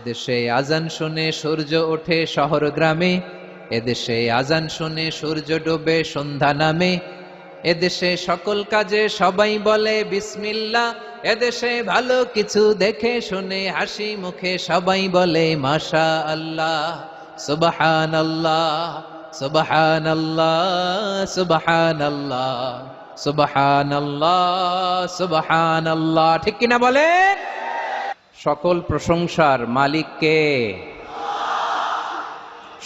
এদেশে আজান শুনে সূর্য ওঠে শহর গ্রামে, এদেশে আজান শুনে সূর্য ডোবে সন্ধ্যা নামে, এদেশে সকল কাজে সবাই বলে বিসমিল্লাহ, এদেশে ভালো কিছু দেখে শুনে হাসি মুখে সবাই বলে মাশা আল্লাহ, সুবহানাল্লাহ সুবহানাল্লাহ সুবহানাল্লাহ সুবহানাল্লাহ সুবহানাল্লাহ। ঠিক কিনা বলেন? সকল প্রশংসার মালিক কে?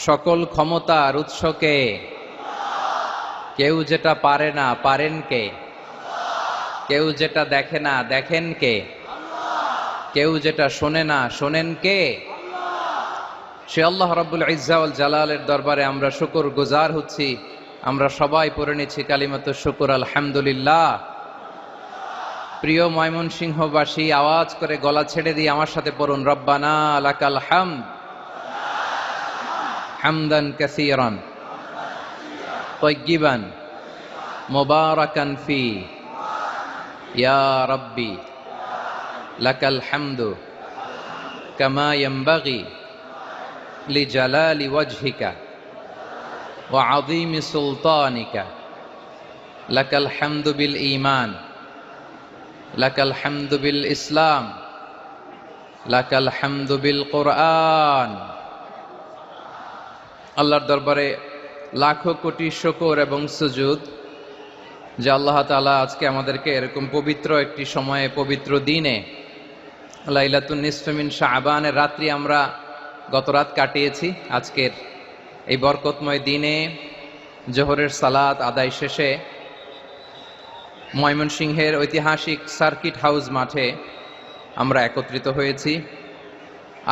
সকল ক্ষমতার উৎস কে? কেউ যেটা পারে না পারেন কে? কেউ যেটা দেখে না দেখেন কে? কেউ যেটা শোনে না শোনেন কে? সে আল্লাহ রাব্বুল ইজ্জা ওয়াল জালালের দরবারে আমরা শুকর গুজার হচ্ছি। আমরা সবাই পড়ে নিচ্ছি কালিমাতুশ শুকর আলহামদুলিল্লাহ। প্রিয় ময়মনসিংহবাসী, আওয়াজ করে গলা ছেড়ে দিয়ে আমার সাথে পড়ুন, রব্বানা লাকাল হামদ হামদান কাসীরান তাইয়্যিবান মুবারাকান ফি ইয়া রাব্বি লাকাল হামদু কামা ইয়ানবাগি লিজালালি ওয়াজহিকা ওয়া আযীমি সুলতানিকা লাকাল হামদু বিল ঈমান লাকাল হামদু বিল ইসলাম লাকাল হামদু বিল কোরআন। আল্লাহর দরবারে লাখো কোটি শুকর এবং সুজুদ যে আল্লাহ তাআলা আজকে আমাদেরকে এরকম পবিত্র একটি সময়ে, পবিত্র দিনে, লাইলাতুন নিসফে মিন শাবানের রাত্রি আমরা গত রাত কাটিয়েছি। আজকের এই বরকতময় দিনে জোহরের সালাত আদায় শেষে ময়মনসিংহের ঐতিহাসিক সার্কিট হাউস মাঠে আমরা একত্রিত হয়েছি।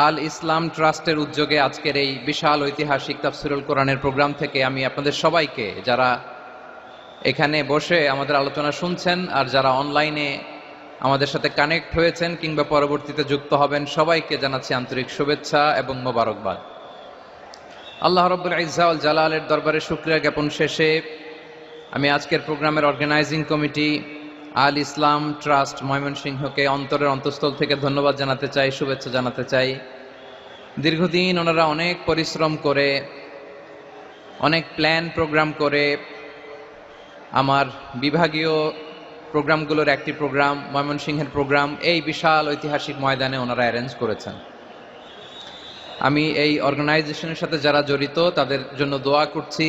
আল ইসলাম ট্রাস্টের উদ্যোগে আজকের এই বিশাল ঐতিহাসিক তাফসীরুল কোরআনের প্রোগ্রাম থেকে আমি আপনাদের সবাইকে, যারা এখানে বসে আমাদের আলোচনা শুনছেন আর যারা অনলাইনে আমাদের সাথে কানেক্ট হয়েছেন কিংবা পরবর্তীতে যুক্ত হবেন, সবাইকে জানাচ্ছি আন্তরিক শুভেচ্ছা এবং মোবারকবাদ। আল্লাহ রাব্বুল ইজ্জা ওয়াল জালালের দরবারে শুকরিয়া জ্ঞাপন শেষে আমি আজকের প্রোগ্রামের অর্গানাইজিং কমিটি আল ইসলাম ট্রাস্ট ময়মনসিংহকে অন্তরের অন্তঃস্থল থেকে ধন্যবাদ জানাতে চাই, শুভেচ্ছা জানাতে চাই। দীর্ঘদিন ওনারা অনেক পরিশ্রম করে, অনেক প্ল্যান প্রোগ্রাম করে আমার বিভাগীয় প্রোগ্রামগুলোর একটি প্রোগ্রাম, ময়মনসিংহের প্রোগ্রাম, এই বিশাল ঐতিহাসিক ময়দানে ওনারা অ্যারেঞ্জ করেছেন। আমি এই অর্গানাইজেশনের সাথে যারা জড়িত তাদের জন্য দোয়া করছি,